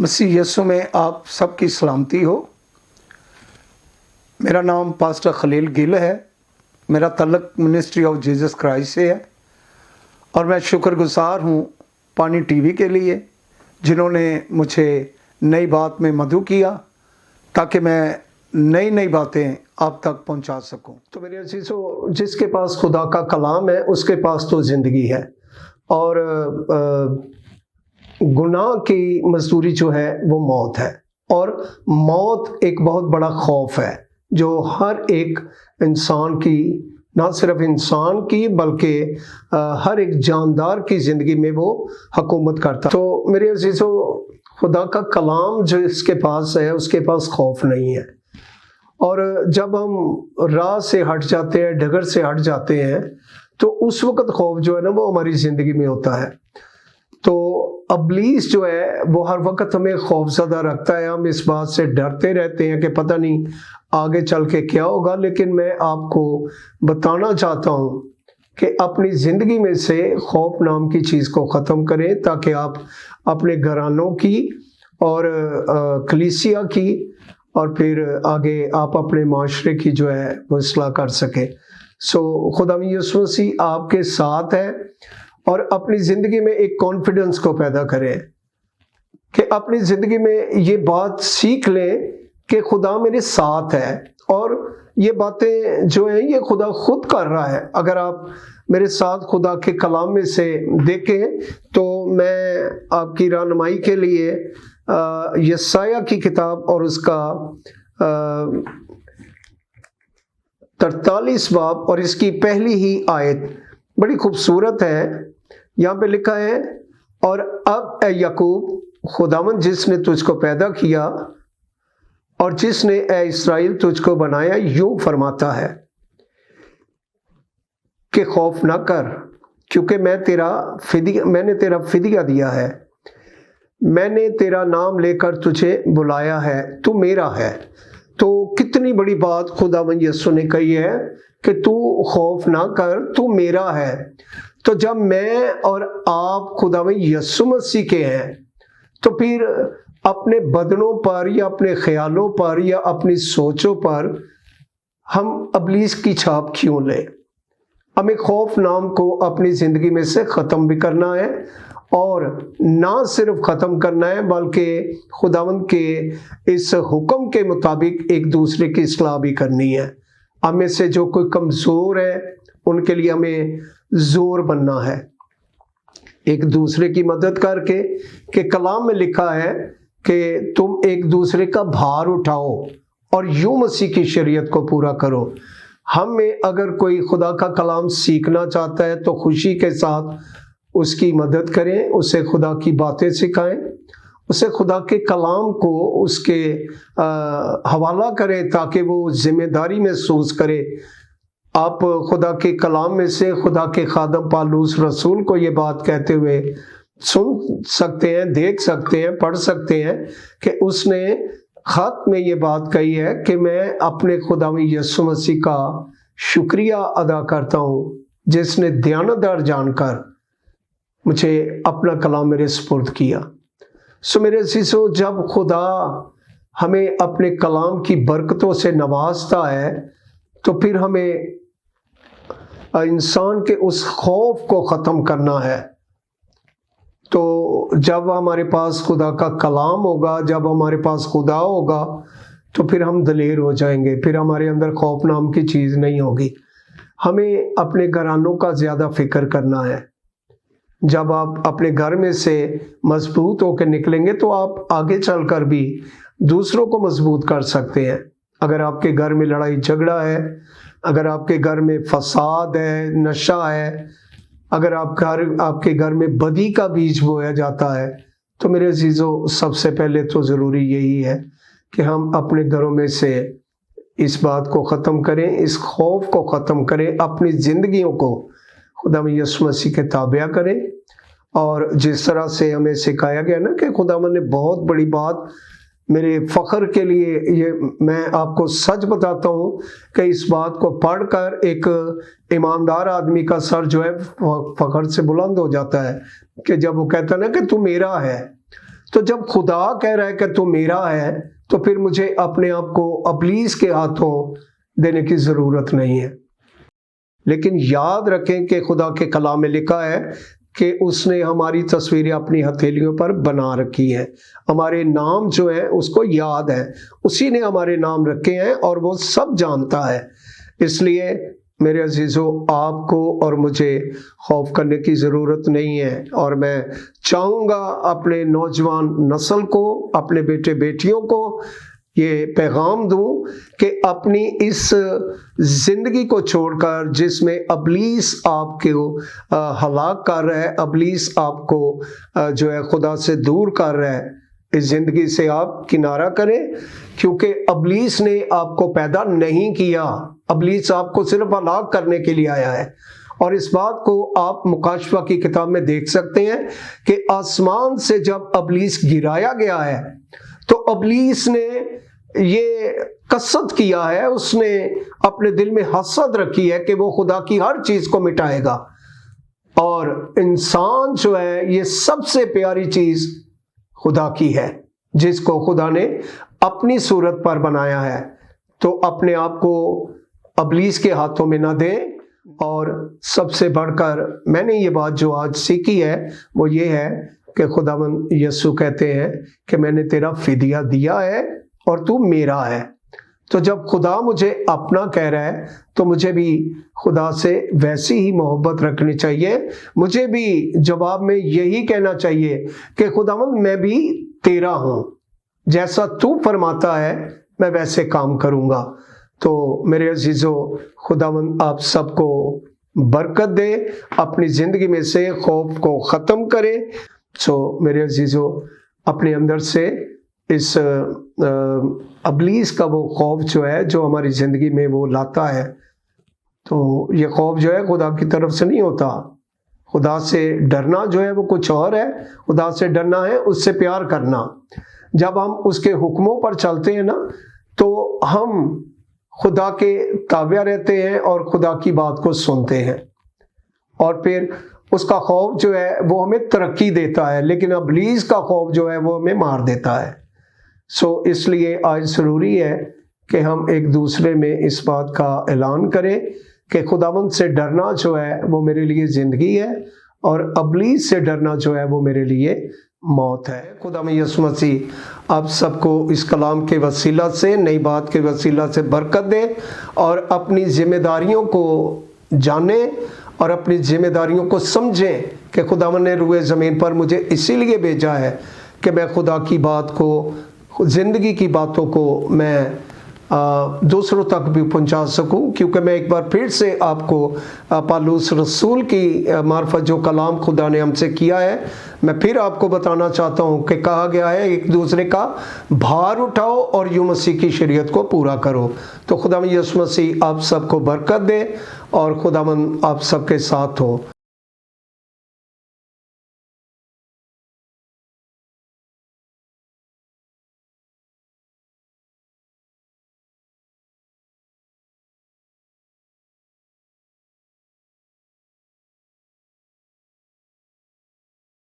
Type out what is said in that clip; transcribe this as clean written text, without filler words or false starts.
मसीह यीशु में आप सबकी सलामती हो। मेरा नाम पास्टर खलील गिल है। मेरा तल्लक मिनिस्ट्री ऑफ जीसस क्राइस्ट से है और मैं शुक्रगुजार हूँ पानी टीवी के लिए जिन्होंने मुझे नई बात में मदु किया ताकि मैं नई नई बातें आप तक पहुँचा सकूँ। तो मेरे अजीज़ों, जिसके पास खुदा का कलाम है उसके पास तो ज़िंदगी है और गुनाह की मजदूरी जो है वो मौत है और मौत एक बहुत बड़ा खौफ है जो हर एक इंसान की, ना सिर्फ इंसान की बल्कि हर एक जानदार की ज़िंदगी में वो हुकूमत करता। तो मेरे अजीज़ों, खुदा का कलाम जो इसके पास है उसके पास खौफ नहीं है और जब हम राह से हट जाते हैं, डगर से हट जाते हैं तो उस वक़्त खौफ जो है ना वो हमारी ज़िंदगी में होता है। तो इब्लीस जो है वो हर वक्त हमें खौफज़दा रखता है। हम इस बात से डरते रहते हैं कि पता नहीं आगे चल के क्या होगा। लेकिन मैं आपको बताना चाहता हूँ कि अपनी ज़िंदगी में से खौफ नाम की चीज़ को ख़त्म करें ताकि आप अपने घरानों की और कलीसिया की और फिर आगे आप अपने माशरे की जो है वो इस्लाह कर सकें। खुदा यीशु मसीह आपके साथ है और अपनी ज़िंदगी में एक कॉन्फिडेंस को पैदा करें कि अपनी ज़िंदगी में ये बात सीख लें कि खुदा मेरे साथ है और ये बातें जो हैं ये खुदा खुद कर रहा है। अगर आप मेरे साथ खुदा के कलाम में से देखें तो मैं आपकी रहनुमाई के लिए यशायाह की किताब और उसका 43 बाब और इसकी पहली ही आयत बड़ी खूबसूरत है। यहाँ पे लिखा है, और अब ए याकूब, खुदावंद जिसने तुझको पैदा किया और जिसने ए इस्राएल तुझको बनाया, यूं फरमाता है कि खौफ ना कर, क्योंकि मैंने तेरा फिदिया दिया है। मैंने तेरा नाम लेकर तुझे बुलाया है, तू मेरा है। तो कितनी बड़ी बात खुदावंद यीशु ने कही है कि तू खौफ ना कर, तू मेरा है। तो जब मैं और आप खुदावंद यीशु मसीह के हैं तो फिर अपने बदनों पर या अपने ख्यालों पर या अपनी सोचों पर हम इब्लीस की छाप क्यों लें। हमें खौफ नाम को अपनी ज़िंदगी में से ख़त्म भी करना है और ना सिर्फ ख़त्म करना है बल्कि खुदावंद के इस हुक्म के मुताबिक एक दूसरे की इस्लाह भी करनी है। हमें से जो कोई कमज़ोर है उनके लिए हमें ज़ोर बनना है, एक दूसरे की मदद करके। कि कलाम में लिखा है कि तुम एक दूसरे का भार उठाओ और यूं मसीह की शरीयत को पूरा करो। हम में अगर कोई खुदा का कलाम सीखना चाहता है तो खुशी के साथ उसकी मदद करें, उसे खुदा की बातें सिखाएं, उसे खुदा के कलाम को उसके हवाला करें ताकि वो जिम्मेदारी महसूस करे। आप खुदा के कलाम में से खुदा के खादम पालूस रसूल को ये बात कहते हुए सुन सकते हैं, देख सकते हैं, पढ़ सकते हैं कि उसने खत में ये बात कही है कि मैं अपने खुदा में यीशु मसीह का शुक्रिया अदा करता हूँ जिसने दयानतदार जानकर मुझे अपना कलाम मेरे सुपुर्द किया। मेरे अज़ीज़ों, जब खुदा हमें अपने कलाम की बरकतों से नवाजता है तो फिर हमें इंसान के उस खौफ को ख़त्म करना है। तो जब हमारे पास खुदा का कलाम होगा, जब हमारे पास खुदा होगा तो फिर हम दलेर हो जाएंगे, फिर हमारे अंदर खौफ नाम की चीज़ नहीं होगी। हमें अपने घरानों का ज़्यादा फिक्र करना है। जब आप अपने घर में से मजबूत होकर निकलेंगे तो आप आगे चलकर भी दूसरों को मजबूत कर सकते हैं। अगर आपके घर में लड़ाई झगड़ा है, अगर आपके घर में फसाद है, नशा है, अगर आपके घर में बदी का बीज बोया जाता है तो मेरे अजीज़ों, सबसे पहले तो ज़रूरी यही है कि हम अपने घरों में से इस बात को ख़त्म करें, इस खौफ को ख़त्म करें, अपनी ज़िंदगियों को खुदा में यीशु मसीह के ताबिया करें। और जिस तरह से हमें सिखाया गया ना कि खुदावंद ने बहुत बड़ी बात, मेरे फ़ख्र के लिए ये मैं आपको सच बताता हूँ कि इस बात को पढ़कर एक ईमानदार आदमी का सर जो है फ़ख्र से बुलंद हो जाता है कि जब वो कहता है ना कि तू मेरा है, تو جب خدا کہہ رہا ہے کہ تو میرا ہے تو پھر مجھے اپنے آپ کو ابلیس کے ہاتھوں دینے کی ضرورت نہیں ہے۔ لیکن یاد رکھیں کہ خدا کے کلام میں لکھا ہے کہ اس نے ہماری تصویریں اپنی ہتھیلیوں پر بنا رکھی ہیں، ہمارے نام جو ہیں اس کو یاد ہے، اسی نے ہمارے نام رکھے ہیں اور وہ سب جانتا ہے۔ اس لیے میرے عزیزو، آپ کو اور مجھے خوف کرنے کی ضرورت نہیں ہے، اور میں چاہوں گا اپنے نوجوان نسل کو، اپنے بیٹے بیٹیوں کو یہ پیغام دوں کہ اپنی اس زندگی کو چھوڑ کر جس میں ابلیس آپ کو ہلاک کر رہا ہے، ابلیس آپ کو جو ہے خدا سے دور کر رہا ہے، اس زندگی سے آپ کنارہ کریں، کیونکہ ابلیس نے آپ کو پیدا نہیں کیا، ابلیس آپ کو صرف ہلاک کرنے کے لیے آیا ہے۔ اور اس بات کو آپ مکاشفہ کی کتاب میں دیکھ سکتے ہیں کہ آسمان سے جب ابلیس گرایا گیا ہے تو ابلیس نے یہ قصد کیا ہے، اس نے اپنے دل میں حسد رکھی ہے کہ وہ خدا کی ہر چیز کو مٹائے گا، اور انسان جو ہے یہ سب سے پیاری چیز خدا کی ہے جس کو خدا نے اپنی صورت پر بنایا ہے۔ تو اپنے آپ کو ابلیس کے ہاتھوں میں نہ دیں، اور سب سے بڑھ کر میں نے یہ بات جو آج سیکھی ہے وہ یہ ہے کہ خداوند یسوع کہتے ہیں کہ میں نے تیرا فدیہ دیا ہے اور تو میرا ہے۔ تو جب خدا مجھے اپنا کہہ رہا ہے تو مجھے بھی خدا سے ویسی ہی محبت رکھنی چاہیے، مجھے بھی جواب میں یہی کہنا چاہیے کہ خداوند میں بھی تیرا ہوں، جیسا تو فرماتا ہے میں ویسے کام کروں گا۔ تو میرے عزیزو، خداوند آپ سب کو برکت دے، اپنی زندگی میں سے خوف کو ختم کرے۔ میرے عزیزو، اپنے اندر سے اس ابلیس کا وہ خوف جو ہے جو ہماری زندگی میں وہ لاتا ہے، تو یہ خوف جو ہے خدا کی طرف سے نہیں ہوتا۔ خدا سے ڈرنا جو ہے وہ کچھ اور ہے، خدا سے ڈرنا ہے اس سے پیار کرنا۔ جب ہم اس کے حکموں پر چلتے ہیں نا تو ہم خدا کے تابع رہتے ہیں اور خدا کی بات کو سنتے ہیں، اور پھر اس کا خوف جو ہے وہ ہمیں ترقی دیتا ہے، لیکن ابلیس کا خوف جو ہے وہ ہمیں مار دیتا ہے۔ اس لیے آج ضروری ہے کہ ہم ایک دوسرے میں اس بات کا اعلان کریں کہ خداوند سے ڈرنا جو ہے وہ میرے لیے زندگی ہے، اور ابلیس سے ڈرنا جو ہے وہ میرے لیے موت ہے۔ خدا یسوع مسیح آپ سب کو اس کلام کے وسیلہ سے، نئی بات کے وسیلہ سے برکت دے، اور اپنی ذمہ داریوں کو جانیں اور اپنی ذمہ داریوں کو سمجھیں کہ خداوند نے روئے زمین پر مجھے اسی لیے بھیجا ہے کہ میں خدا کی بات کو، زندگی کی باتوں کو میں دوسروں تک بھی پہنچا سکوں، کیونکہ میں ایک بار پھر سے آپ کو پالوس رسول کی معرفت جو کلام خدا نے ہم سے کیا ہے، میں پھر آپ کو بتانا چاہتا ہوں کہ کہا گیا ہے ایک دوسرے کا بھار اٹھاؤ اور یوں مسیح کی شریعت کو پورا کرو۔ تو خدا یسوع مسیح آپ سب کو برکت دے اور خداوند آپ سب کے ساتھ ہو۔